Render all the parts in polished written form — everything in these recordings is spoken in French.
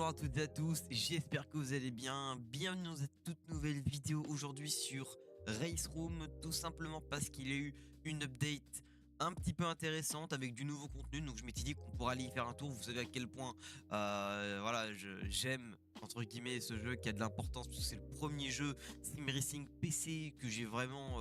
Bonjour à toutes et à tous, j'espère que vous allez bien. Bienvenue dans cette toute nouvelle vidéo aujourd'hui sur Race Room, tout simplement parce qu'il y a eu une update un petit peu intéressante avec du nouveau contenu. Donc je m'étais dit qu'on pourrait aller y faire un tour. Vous savez à quel point voilà, j'aime entre guillemets ce jeu qui a de l'importance parce que c'est le premier jeu Sim Racing PC que j'ai vraiment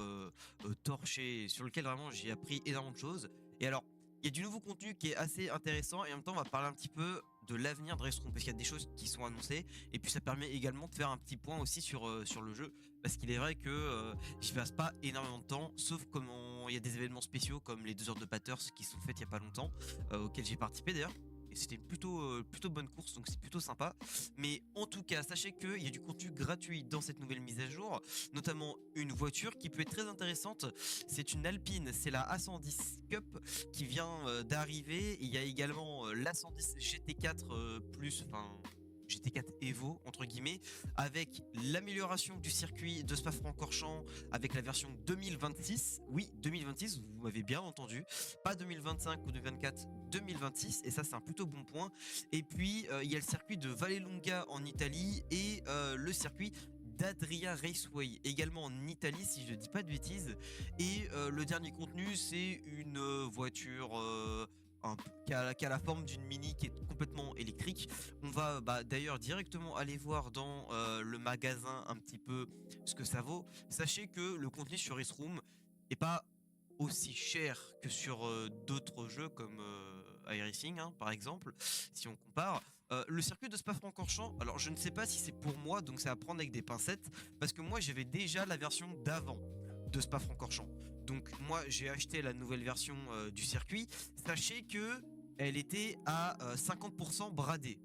torché, sur lequel vraiment j'ai appris énormément de choses. Et alors, il y a du nouveau contenu qui est assez intéressant et en même temps on va parler un petit peu de l'avenir de Race Room parce qu'il y a des choses qui sont annoncées et puis ça permet également de faire un petit point aussi sur le jeu parce qu'il est vrai que j'y passe pas énormément de temps sauf comme il y a des événements spéciaux comme les 2 heures de Batters qui sont faites il y a pas longtemps auxquels j'ai participé d'ailleurs. Et c'était une plutôt bonne course, donc c'est plutôt sympa. Mais en tout cas, sachez qu'il y a du contenu gratuit dans cette nouvelle mise à jour, notamment une voiture qui peut être très intéressante. C'est une Alpine, c'est la A110 Cup qui vient d'arriver. Il y a également l'A110 GT4 plus, enfin GT4 Evo entre guillemets, avec l'amélioration du circuit de Spa-Francorchamps avec la version 2026. Oui, 2026, vous m'avez bien entendu, pas 2025 ou 2024, 2026, et ça c'est un plutôt bon point. Et puis il y a le circuit de Vallelunga en Italie et le circuit d'Adria Raceway, également en Italie si je ne dis pas de bêtises. Et le dernier contenu, c'est une voiture qui a la forme d'une Mini qui est complètement électrique. On va d'ailleurs directement aller voir dans le magasin un petit peu ce que ça vaut. Sachez que le contenu sur Race Room n'est pas aussi cher que sur d'autres jeux comme iRacing hein, par exemple, si on compare. Le circuit de Spa-Francorchamps, alors je ne sais pas si c'est pour moi, donc c'est à prendre avec des pincettes, parce que moi j'avais déjà la version d'avant de Spa-Francorchamps. Donc moi j'ai acheté la nouvelle version du circuit. Sachez que elle était à 50% bradée.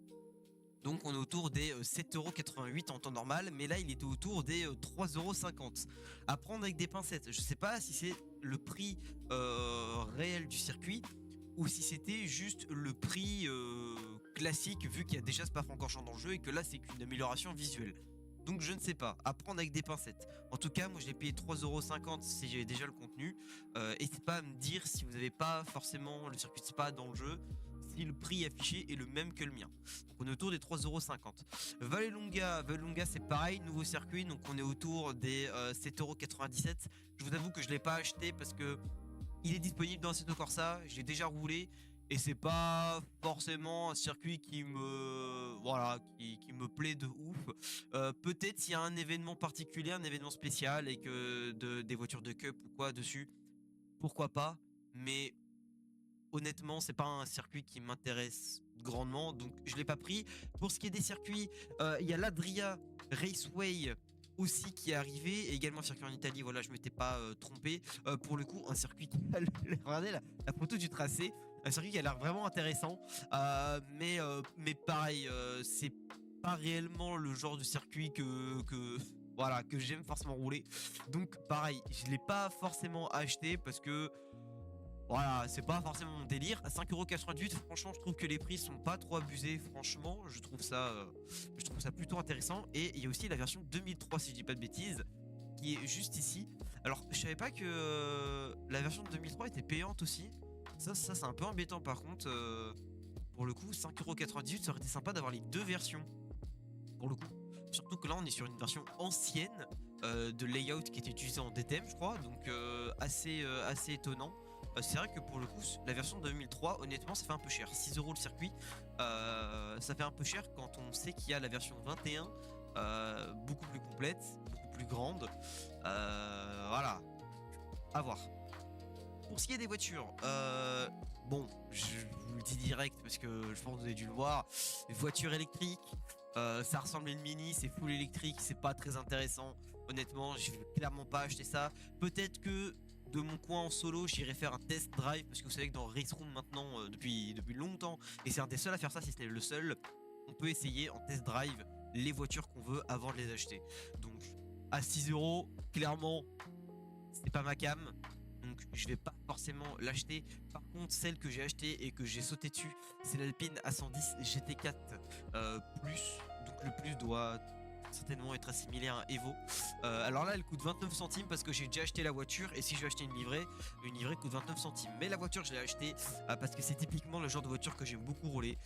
Donc on est autour des 7,88€ en temps normal, mais là il était autour des 3,50€. À prendre avec des pincettes. Je sais pas si c'est le prix réel du circuit ou si c'était juste le prix classique vu qu'il y a déjà Spa-Francorchamps dans le jeu et que là c'est qu'une amélioration visuelle. Donc je ne sais pas, à prendre avec des pincettes. En tout cas, moi je l'ai payé 3,50€ si j'avais déjà le contenu. N'hésitez pas à me dire si vous n'avez pas forcément le circuit de Spa dans le jeu, si le prix affiché est le même que le mien. Donc on est autour des 3,50€. Vallelunga c'est pareil, nouveau circuit, donc on est autour des 7,97€. Je vous avoue que je ne l'ai pas acheté parce que il est disponible dans Assetto Corsa, j'ai déjà roulé et c'est pas forcément un circuit qui me voilà qui me plaît de ouf. Peut-être s'il y a un événement particulier, un événement spécial et que des voitures de cup ou quoi dessus, pourquoi pas, mais honnêtement, c'est pas un circuit qui m'intéresse grandement, donc je l'ai pas pris. Pour ce qui est des circuits, il y a l'Adria Raceway aussi qui est arrivé, et également un circuit en Italie, voilà, je m'étais pas trompé. Pour le coup, un circuit qui a regardez la photo du tracé, un circuit qui a l'air vraiment intéressant, mais pareil, c'est pas réellement le genre de circuit voilà, que j'aime forcément rouler. Donc pareil, je l'ai pas forcément acheté parce que voilà, c'est pas forcément mon délire. À 5,98€, franchement, je trouve que les prix sont pas trop abusés. Franchement, je trouve ça plutôt intéressant. Et il y a aussi la version 2003, si je dis pas de bêtises, qui est juste ici. Alors, je savais pas que la version de 2003 était payante aussi. Ça c'est un peu embêtant par contre. Pour le coup, 5,98€, ça aurait été sympa d'avoir les deux versions. Pour le coup. Surtout que là, on est sur une version ancienne de layout qui était utilisée en DTM, je crois. Donc, assez étonnant. C'est vrai que pour le coup, la version de 2003, honnêtement, ça fait un peu cher. 6€ le circuit, ça fait un peu cher quand on sait qu'il y a la version 21, beaucoup plus complète, beaucoup plus grande. Voilà, à voir. Pour ce qui est des voitures, bon, je vous le dis direct parce que je pense que vous avez dû le voir. Voiture électrique, ça ressemble à une Mini, c'est full électrique, c'est pas très intéressant. Honnêtement, je vais clairement pas acheter ça. Peut-être que de mon coin en solo, j'irai faire un test drive parce que vous savez que dans Race Room maintenant, depuis longtemps, et c'est un des seuls à faire ça si ce n'est le seul, on peut essayer en test drive les voitures qu'on veut avant de les acheter. Donc à 6€, clairement, c'est pas ma cam. Donc je vais pas forcément l'acheter. Par contre, celle que j'ai achetée et que j'ai sauté dessus, c'est l'Alpine A110 GT4 plus. Donc le plus doit certainement être assimilée à un Evo. Alors là, elle coûte 29 centimes parce que j'ai déjà acheté la voiture, et si je veux acheter une livrée coûte 29 centimes. Mais la voiture, je l'ai achetée parce que c'est typiquement le genre de voiture que j'aime beaucoup rouler.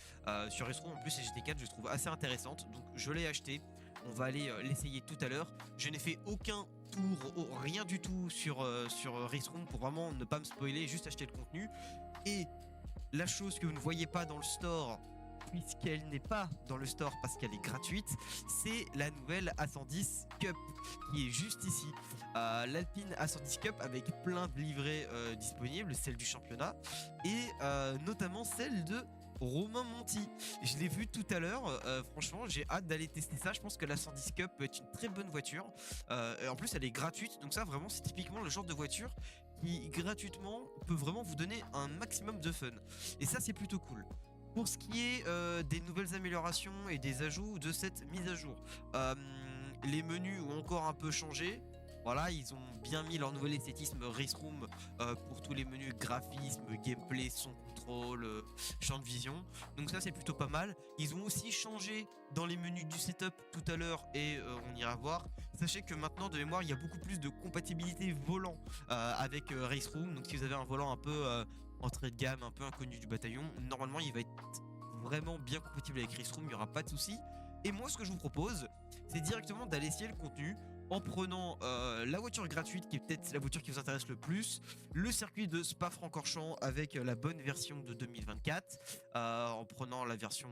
Sur Retro, en plus, la GT4, je trouve assez intéressante, donc je l'ai achetée. On va aller l'essayer tout à l'heure. Je n'ai fait aucun tour, rien du tout sur Race Room pour vraiment ne pas me spoiler, juste acheter le contenu. Et la chose que vous ne voyez pas dans le store, puisqu'elle n'est pas dans le store parce qu'elle est gratuite, c'est la nouvelle A110 Cup qui est juste ici. L'Alpine A110 Cup avec plein de livrets disponibles, celle du championnat et notamment celle de Romain Monti. Je l'ai vu tout à l'heure, franchement j'ai hâte d'aller tester ça. Je pense que la 110 Cup peut être une très bonne voiture, et en plus elle est gratuite, donc ça vraiment c'est typiquement le genre de voiture qui gratuitement peut vraiment vous donner un maximum de fun, et ça c'est plutôt cool. Pour ce qui est des nouvelles améliorations et des ajouts de cette mise à jour, les menus ont encore un peu changé. Voilà, ils ont bien mis leur nouvel esthétisme Race Room pour tous les menus graphisme, gameplay, son, contrôle, champ de vision. Donc ça c'est plutôt pas mal. Ils ont aussi changé dans les menus du setup tout à l'heure, et on ira voir. Sachez que maintenant de mémoire il y a beaucoup plus de compatibilité volant avec Race Room. Donc si vous avez un volant un peu entrée de gamme, un peu inconnu du bataillon, normalement il va être vraiment bien compatible avec Race Room, il n'y aura pas de souci. Et moi ce que je vous propose, c'est directement d'aller essayer le contenu en prenant la voiture gratuite qui est peut-être la voiture qui vous intéresse le plus, le circuit de Spa-Francorchamps avec la bonne version de 2024, en prenant la version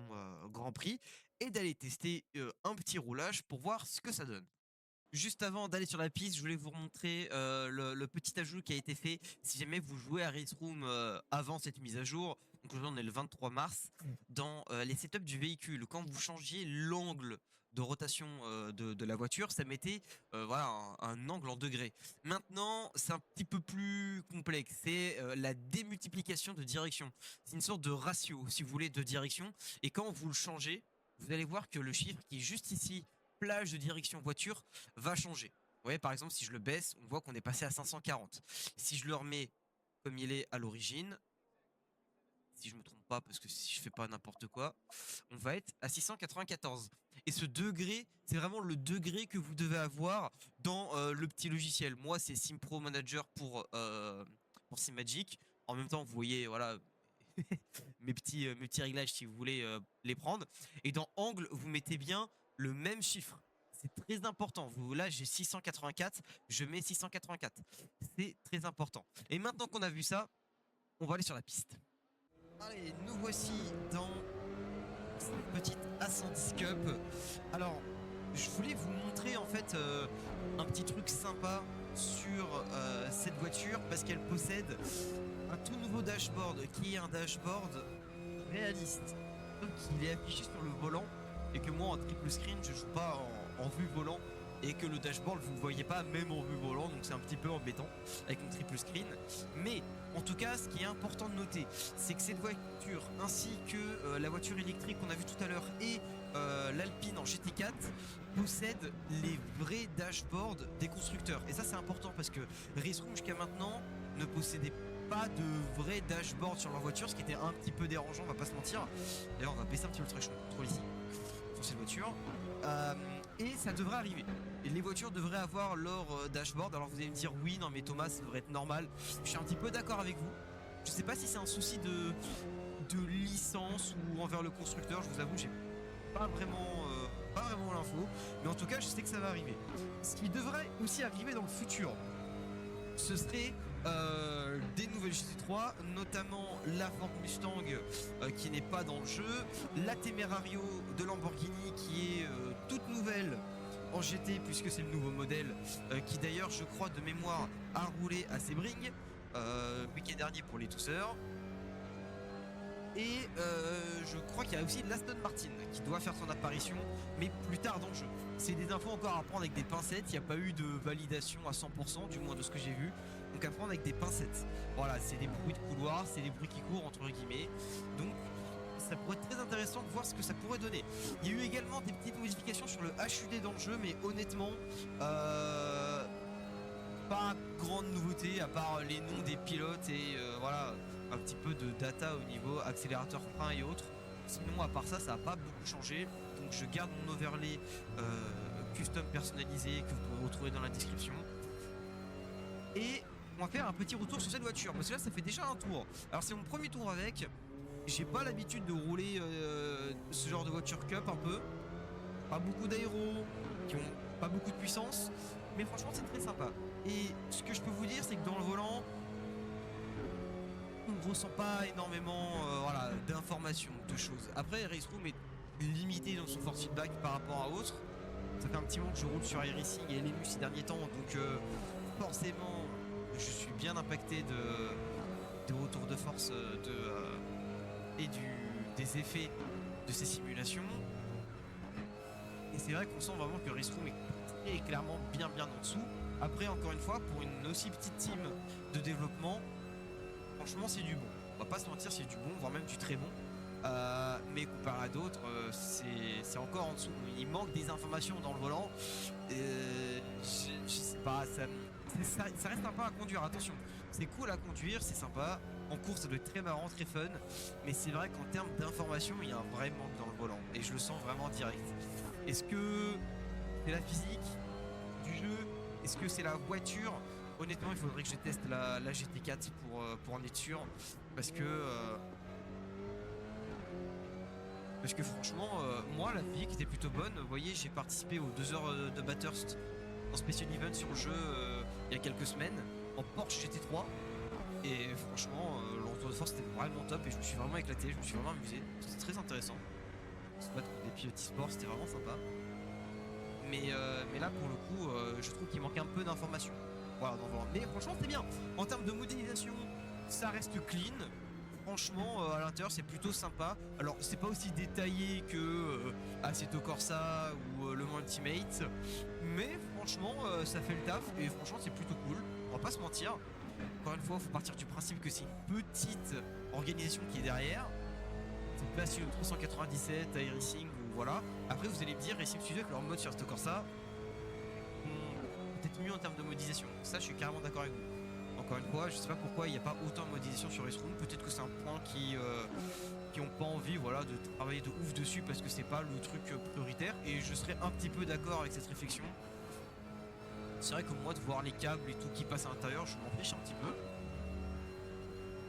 Grand Prix, et d'aller tester un petit roulage pour voir ce que ça donne. Juste avant d'aller sur la piste, je voulais vous montrer le petit ajout qui a été fait si jamais vous jouez à Race Room avant cette mise à jour. Donc aujourd'hui on est le 23 mars. Dans les setups du véhicule, quand vous changiez l'angle de rotation de la voiture, ça mettait voilà, un angle en degrés. Maintenant c'est un petit peu plus complexe, c'est la démultiplication de direction. C'est une sorte de ratio si vous voulez de direction, et quand vous le changez, vous allez voir que le chiffre qui est juste ici, plage de direction voiture, va changer. Vous voyez, par exemple, si je le baisse, on voit qu'on est passé à 540. Si je le remets comme il est à l'origine, si je me trompe pas, parce que si je fais pas n'importe quoi, on va être à 694. Et ce degré, c'est vraiment le degré que vous devez avoir dans le petit logiciel. Moi, c'est SimPro Manager pour SimMagic. En même temps, vous voyez, voilà, mes petits réglages si vous voulez les prendre. Et dans angle, vous mettez bien le même chiffre. C'est très important. Là, j'ai 684, je mets 684. C'est très important. Et maintenant qu'on a vu ça, on va aller sur la piste. Allez, nous voici dans cette petite A110 Cup. Alors, je voulais vous montrer en fait un petit truc sympa sur cette voiture, parce qu'elle possède un tout nouveau dashboard qui est un dashboard réaliste. Donc il est affiché sur le volant, et que moi en triple screen je joue pas en vue volant, et que le dashboard vous ne voyez pas même en vue volant, donc c'est un petit peu embêtant avec une triple screen. Mais en tout cas ce qui est important de noter, c'est que cette voiture ainsi que la voiture électrique qu'on a vu tout à l'heure et l'Alpine en GT4 possèdent les vrais dashboards des constructeurs. Et ça c'est important parce que Race Room jusqu'à maintenant ne possédait pas de vrai dashboard sur leur voiture, ce qui était un petit peu dérangeant, on va pas se mentir. D'ailleurs on va baisser un petit peu le traction contrôle ici sur cette voiture, et ça devrait arriver. Et les voitures devraient avoir leur dashboard. Alors vous allez me dire oui, non mais Thomas, ça devrait être normal. Je suis un petit peu d'accord avec vous. Je sais pas si c'est un souci de licence ou envers le constructeur, je vous avoue j'ai pas vraiment l'info, mais en tout cas je sais que ça va arriver. Ce qui devrait aussi arriver dans le futur, ce serait des nouvelles GT3, notamment la Ford Mustang qui n'est pas dans le jeu, la Temerario de Lamborghini qui est toute nouvelle en GT puisque c'est le nouveau modèle, qui d'ailleurs je crois de mémoire a roulé à Sebring week-end dernier pour les tousseurs. Et je crois qu'il y a aussi l'Aston Martin qui doit faire son apparition, mais plus tard dans le jeu. C'est des infos encore à prendre avec des pincettes, il n'y a pas eu de validation à 100%, du moins de ce que j'ai vu. Donc à prendre avec des pincettes. Voilà, c'est des bruits de couloir, c'est des bruits qui courent entre guillemets. Donc ça pourrait être très intéressant de voir ce que ça pourrait donner. Il y a eu également des petites modifications sur le HUD dans le jeu, mais honnêtement, pas grande nouveauté à part les noms des pilotes et voilà, un petit peu de data au niveau accélérateur, frein et autres. Sinon à part ça, ça n'a pas beaucoup changé. Donc je garde mon overlay custom personnalisés que vous pourrez retrouver dans la description. Et on va faire un petit retour sur cette voiture parce que là ça fait déjà un tour. Alors c'est mon premier tour avec. J'ai pas l'habitude de rouler ce genre de voiture cup un peu. Pas beaucoup d'aéros, qui ont pas beaucoup de puissance. Mais franchement c'est très sympa. Et ce que je peux vous dire c'est que dans le volant, on ne ressent pas énormément voilà, d'informations, de choses. Après Race Room est limité dans son force feedback par rapport à autres. Ça fait un petit moment que je roule sur iRacing et LMU ces derniers temps. Donc forcément je suis bien impacté des retours de force et des effets de ces simulations. Et c'est vrai qu'on sent vraiment que Race Room est clairement bien en dessous. Après encore une fois, pour une aussi petite team de développement, franchement c'est du bon. On va pas se mentir, c'est du bon, voire même du très bon. Mais comparé à d'autres, c'est encore en dessous. Il manque des informations dans le volant. Je sais pas, ça reste sympa à conduire, attention. C'est cool à conduire, c'est sympa. En course, ça doit être très marrant, très fun. Mais c'est vrai qu'en termes d'informations, il y a un vrai manque dans le volant. Et je le sens vraiment direct. Est-ce que c'est la physique du jeu? Est-ce que c'est la voiture? Honnêtement, il faudrait que je teste la GT4 pour en être sûr. Parce que franchement, moi, la physique était plutôt bonne. Vous voyez, j'ai participé aux 2 heures de Bathurst en Special Event sur le jeu il y a quelques semaines en Porsche GT3. Et franchement, l'entour de force était vraiment top et je me suis vraiment éclaté, je me suis vraiment amusé. C'était très intéressant. Se battre contre des pilotes e-sport, c'était vraiment sympa. Mais là, pour le coup, je trouve qu'il manque un peu d'informations. Voilà, mais franchement, c'était bien. En termes de modélisation, ça reste clean. Franchement, à l'intérieur, c'est plutôt sympa. Alors, c'est pas aussi détaillé que Assetto Corsa ou Le Mans Ultimate. Mais franchement, ça fait le taf. Et franchement, c'est plutôt cool. On va pas se mentir. Encore une fois, il faut partir du principe que c'est une petite organisation qui est derrière. C'est pas sur 397, iRacing ou voilà. Après, vous allez me dire, Racing Studio avec leur mode sur Assetto Corsa, peut-être mieux en termes de modélisation. Ça, je suis carrément d'accord avec vous. Encore une fois, je sais pas pourquoi il n'y a pas autant de modélisation sur Race Room. Peut-être que c'est un point qui ont pas envie, voilà, de travailler de ouf dessus parce que c'est pas le truc prioritaire. Et je serais un petit peu d'accord avec cette réflexion. C'est vrai que moi, de voir les câbles et tout qui passent à l'intérieur, je m'en fiche un petit peu.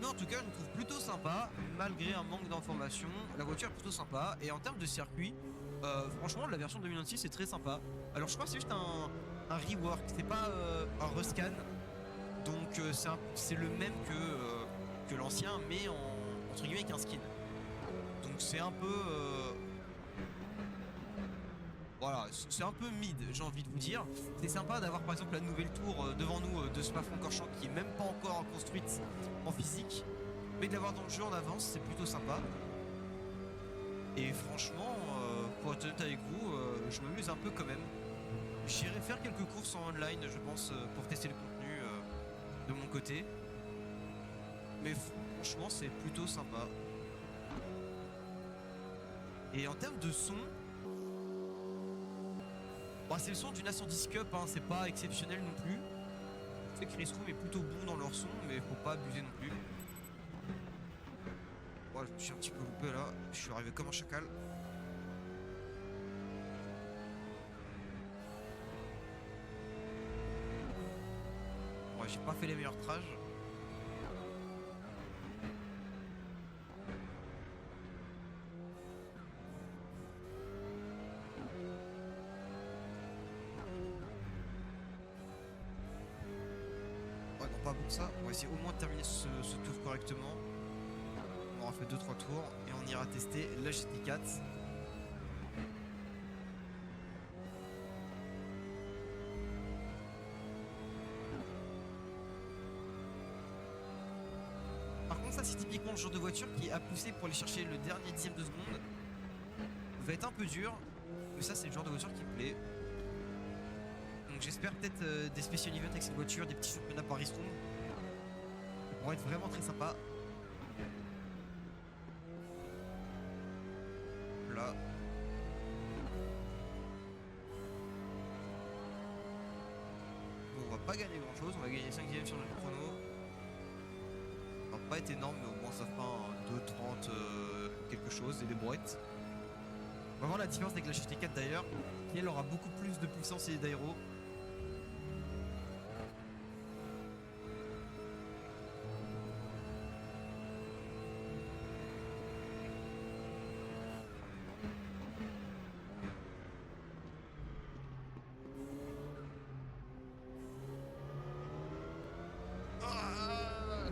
Mais en tout cas, je le trouve plutôt sympa, malgré un manque d'informations. La voiture est plutôt sympa. Et en termes de circuit, franchement, la version 2026 est très sympa. Alors, je crois que c'est juste un rework, c'est pas un rescan. Donc c'est le même que l'ancien, mais entre guillemets avec un skin. Donc c'est un peu voilà, c'est un peu mid, j'ai envie de vous dire. C'est sympa d'avoir par exemple la nouvelle tour devant nous de Spa-Francorchamps qui est même pas encore construite en physique, mais de l'avoir dans le jeu en avance, c'est plutôt sympa. Et franchement, pour être honnête avec vous, je m'amuse un peu quand même. J'irai faire quelques courses en online, je pense, pour tester le contenu de mon côté. Mais franchement, c'est plutôt sympa. Et en termes de son, bon, c'est le son d'une A110 Cup, hein, c'est pas exceptionnel non plus. Je sais que Race Room est plutôt bon dans leur son, mais faut pas abuser non plus. Ouais, je me suis un petit peu loupé là, je suis arrivé comme un chacal. Ouais, j'ai pas fait les meilleurs trages. Ouais, non, pas bon ça. On va essayer au moins de terminer ce tour correctement. On aura fait 2-3 tours et on ira tester la GT4. Par contre, ça c'est typiquement le genre de voiture qui a poussé pour aller chercher le dernier dixième de seconde. Va être un peu dur, mais ça c'est le genre de voiture qui me plaît. Donc j'espère peut-être des special events avec cette voiture, des petits championnats par Race Room. Ça pourrait être vraiment très sympa. Là. Bon, on va pas gagner grand chose, on va gagner 5 dixièmes sur notre chrono. Ça va pas être énorme, mais au moins ça fera un 2,30 quelque chose et des brouettes. va voir la différence avec la GT4 d'ailleurs, qui elle aura beaucoup plus de puissance et d'aéro.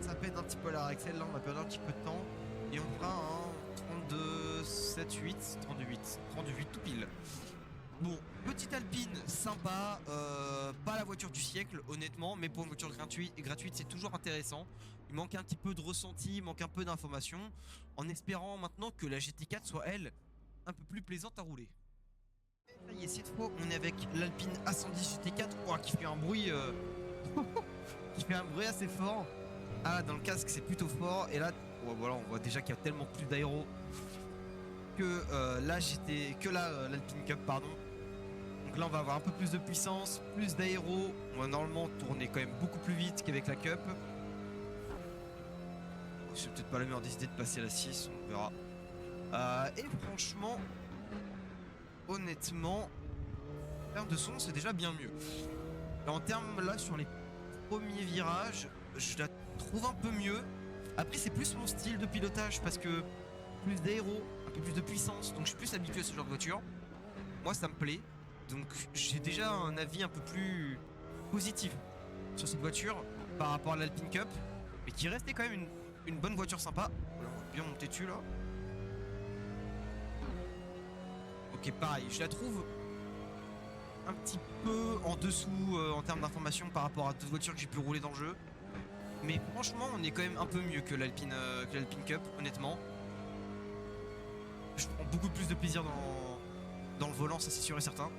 Ça peine un petit peu la Rexel, là on a perdu un petit peu de temps. Et on fera un 32, 7, 8, 38 tout pile. Bon, petite Alpine sympa, pas la voiture du siècle honnêtement, mais pour une voiture gratuite c'est toujours intéressant. Il manque un petit peu de ressenti, il manque un peu d'informations, en espérant maintenant que la GT4 soit elle un peu plus plaisante à rouler. Et ça y est, cette fois on est avec l'Alpine A110 GT4 qui fait un bruit qui fait un bruit assez fort. Ah, dans le casque c'est plutôt fort, et là voilà, on voit déjà qu'il y a tellement plus d'aéro que l'Alpine Cup, pardon. Donc là on va avoir un peu plus de puissance, plus d'aéro. On va normalement tourner quand même beaucoup plus vite qu'avec la Cup. C'est peut-être pas la meilleure des idées de passer à la 6, on verra. Et franchement, honnêtement, en termes de son c'est déjà bien mieux. Et en termes là sur les premiers virages, je la trouve un peu mieux. Après c'est plus mon style de pilotage parce que plus d'aéro, un peu plus de puissance, donc je suis plus habitué à ce genre de voiture. Moi ça me plaît, donc j'ai déjà un avis un peu plus positif sur cette voiture par rapport à l'Alpine Cup, mais qui restait quand même une bonne voiture sympa. Voilà, on va bien monter dessus là. Ok, pareil, je la trouve un petit peu en dessous en termes d'information par rapport à d'autres voitures que j'ai pu rouler dans le jeu. Mais franchement, on est quand même un peu mieux que l'Alpine Cup, honnêtement. Je prends beaucoup plus de plaisir dans le volant, ça c'est sûr et certain.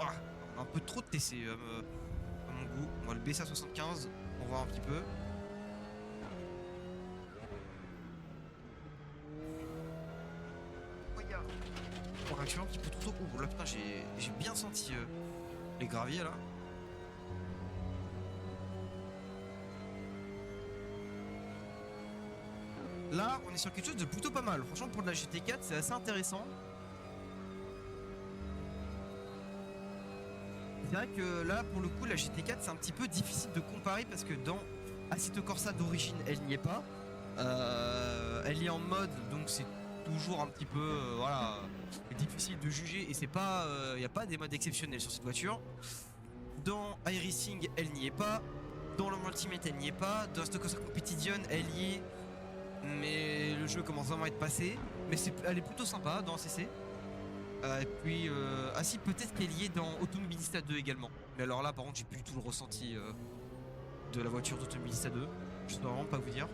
Ah, on a un peu trop de TC à mon goût. On va le baisser à 75 pour voir un petit peu. On réaction un petit peu trop tôt. Oh là putain, j'ai bien senti les graviers là. Là, on est sur quelque chose de plutôt pas mal. Franchement, pour de la GT4, c'est assez intéressant. C'est vrai que là, pour le coup, la GT4, c'est un petit peu difficile de comparer parce que dans Assetto Corsa d'origine, elle n'y est pas. Elle est en mode, donc c'est toujours un petit peu voilà, difficile de juger et c'est pas, il n'y a pas des modes exceptionnels sur cette voiture. Dans iRacing, elle n'y est pas. Dans le Ultimate, elle n'y est pas. Dans Assetto Corsa Competition, elle y est. Mais le jeu commence vraiment à être passé. Mais elle est plutôt sympa dans CC. Et puis, ah si, peut-être qu'elle y est dans Automobilista 2 également. Mais alors là, par contre, j'ai plus du tout le ressenti de la voiture d'Automobilista 2. Je ne saurais vraiment pas vous dire.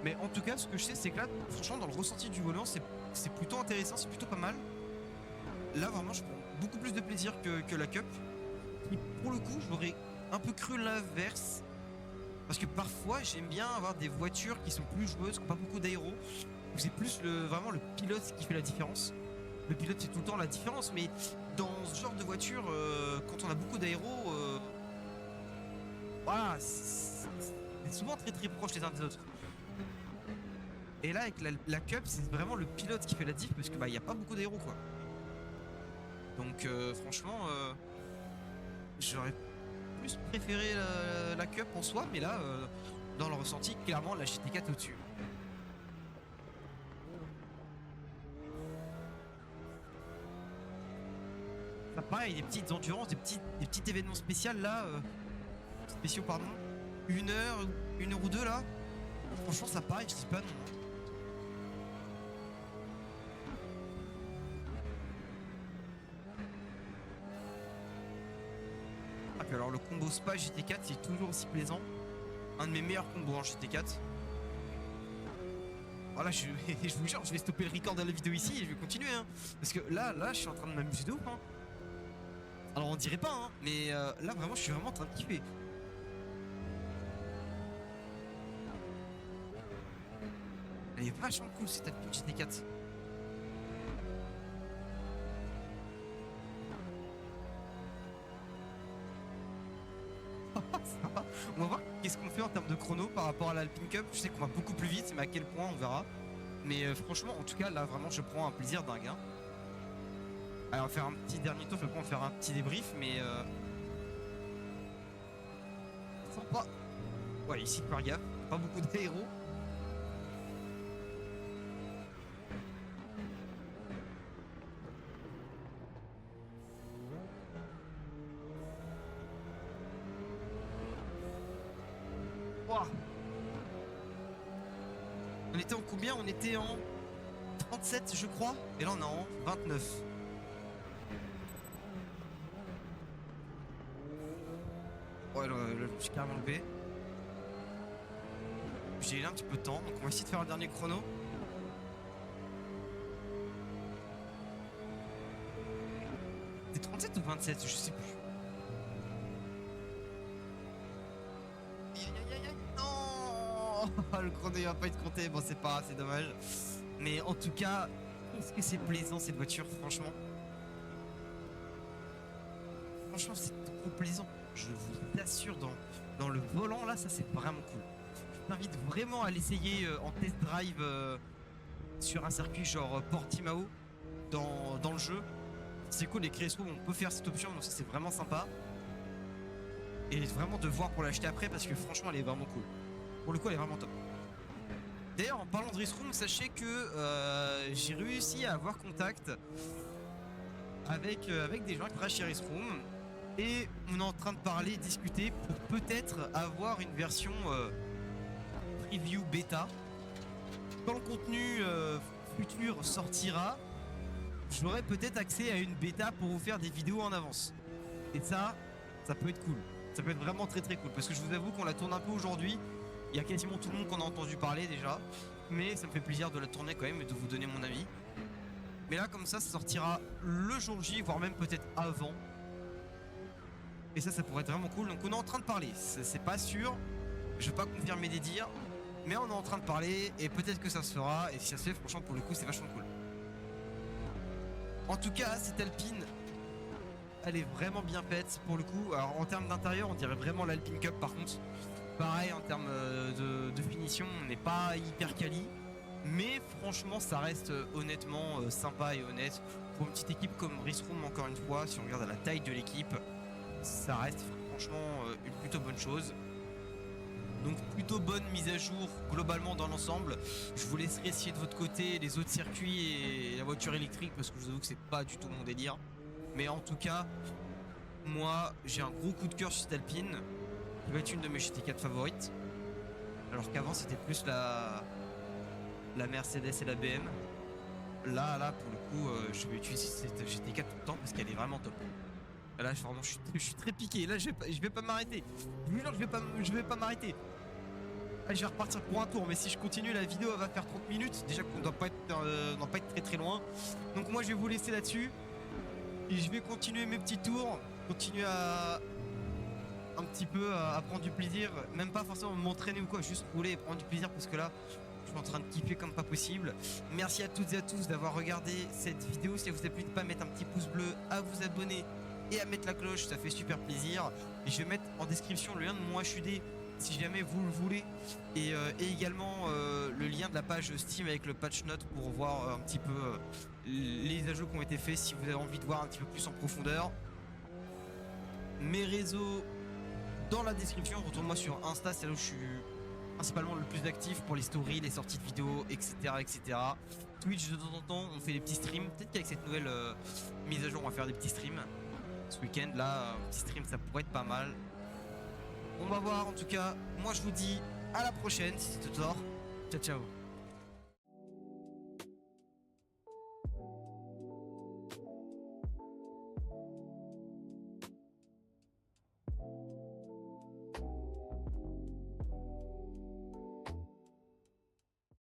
Mais en tout cas, ce que je sais, c'est que là, franchement, dans le ressenti du volant, c'est plutôt intéressant, c'est plutôt pas mal. Là, vraiment, je prends beaucoup plus de plaisir que la Cup. Et pour le coup, j'aurais un peu cru l'inverse. Parce que parfois, j'aime bien avoir des voitures qui sont plus joueuses, qui n'ont pas beaucoup d'aéro. Où c'est plus vraiment le pilote qui fait la différence. Le pilote fait tout le temps la différence, mais dans ce genre de voiture, quand on a beaucoup d'aéro, voilà, c'est souvent très très proche les uns des autres. Et là, avec la Cup, c'est vraiment le pilote qui fait la diff parce que bah, y a pas beaucoup d'aéro quoi. Donc franchement, j'aurais plus préféré la Cup en soi, mais là, dans le ressenti, clairement la GT4 au-dessus. Ça pareil, des petites endurances, des petits événements spéciaux là, spéciaux pardon, 1 heure ou deux là. Franchement, ça pareil, je dis pas non. Ah, puis alors le combo Spa GT4 c'est toujours aussi plaisant. Un de mes meilleurs combos en GT4. Voilà, je vous jure, je vais stopper le record de la vidéo ici et je vais continuer hein. Parce que là, je suis en train de m'amuser de ouf hein. Alors on dirait pas hein, mais là vraiment je suis vraiment en train de kiffer. Elle est vachement cool cette Alpine GT4. On va voir qu'est-ce qu'on fait en termes de chrono. par rapport à l'Alpine Cup. Je sais qu'on va beaucoup plus vite, mais à quel point on verra. Mais franchement, en tout cas, là vraiment, je prends un plaisir dingue. Hein. Alors, on va faire un petit dernier tour, après on va faire un petit débrief, mais sympa. Ouais, ici, par gaffe, pas beaucoup d'aéros. On était en combien? On était en 37 je crois. Et là on est en 29. Ouais là, je suis carrément levé. J'ai un petit peu de temps. Donc on va essayer de faire un dernier chrono. C'est 37 ou 27? Je sais plus. Le chrono il va pas être compté, bon c'est pas, c'est dommage. Mais en tout cas, est-ce que c'est plaisant cette voiture, franchement. Franchement c'est trop plaisant. Je vous assure, dans le volant là, ça c'est vraiment cool. Je t'invite vraiment à l'essayer en test drive sur un circuit genre Portimao dans le jeu. C'est cool, les Crespo, on peut faire cette option, donc ça c'est vraiment sympa. Et vraiment de voir pour l'acheter après parce que franchement elle est vraiment cool. Pour le coup elle est vraiment top. D'ailleurs en parlant de Race Room, sachez que j'ai réussi à avoir contact avec des gens qui travaillent chez Race Room. Et on est en train de parler, discuter pour peut-être avoir une version preview bêta. Quand le contenu futur sortira, j'aurai peut-être accès à une bêta pour vous faire des vidéos en avance. Et ça peut être cool. Ça peut être vraiment très très cool. Parce que je vous avoue qu'on la tourne un peu aujourd'hui. Il y a quasiment tout le monde qu'on a entendu parler déjà. Mais ça me fait plaisir de la tourner quand même et de vous donner mon avis. Mais là comme ça sortira le jour J, voire même peut-être avant. Et ça pourrait être vraiment cool. Donc on est en train de parler. C'est pas sûr. Je vais pas confirmer des dires. Mais on est en train de parler. Et peut-être que ça se fera. Et si ça se fait, franchement pour le coup c'est vachement cool. En tout cas cette Alpine, elle est vraiment bien faite pour le coup. Alors en termes d'intérieur on dirait vraiment l'Alpine Cup par contre. Pareil en termes de finition, on n'est pas hyper quali. Mais franchement ça reste honnêtement sympa et honnête. Pour une petite équipe comme Race Room, encore une fois, si on regarde à la taille de l'équipe, ça reste franchement une plutôt bonne chose. Donc plutôt bonne mise à jour globalement dans l'ensemble. Je vous laisserai essayer de votre côté les autres circuits et la voiture électrique parce que je vous avoue que c'est pas du tout mon délire. Mais en tout cas, moi j'ai un gros coup de cœur sur cette Alpine. Qui va être une de mes GT4 favorites. Alors qu'avant c'était plus la Mercedes et la BM. Là pour le coup je vais utiliser cette GT4 tout le temps parce qu'elle est vraiment top. Là vraiment je suis très piqué. Là je vais pas m'arrêter. Je vais pas m'arrêter. Là, je vais repartir pour un tour, mais si je continue la vidéo elle va faire 30 minutes. Déjà qu'on doit pas être très très loin. Donc moi je vais vous laisser là-dessus. Et je vais continuer mes petits tours. Continuer à un petit peu à prendre du plaisir, même pas forcément m'entraîner ou quoi, juste rouler et prendre du plaisir parce que là je suis en train de kiffer comme pas possible. Merci à toutes et à tous d'avoir regardé cette vidéo. Si elle vous a plu, n'hésitez pas à mettre un petit pouce bleu, à vous abonner et à mettre la cloche, ça fait super plaisir. Et je vais mettre en description le lien de mon HUD si jamais vous le voulez et également le lien de la page Steam avec le patch note pour voir un petit peu les ajouts qui ont été faits si vous avez envie de voir un petit peu plus en profondeur. Mes réseaux dans la description, retourne-moi sur Insta, c'est là où je suis principalement le plus actif pour les stories, les sorties de vidéos, etc. etc. Twitch de temps en temps, on fait des petits streams. Peut-être qu'avec cette nouvelle mise à jour, on va faire des petits streams. Ce week-end, là, un petit stream, ça pourrait être pas mal. On va voir, en tout cas, moi je vous dis à la prochaine, si c'est tort. Ciao, ciao.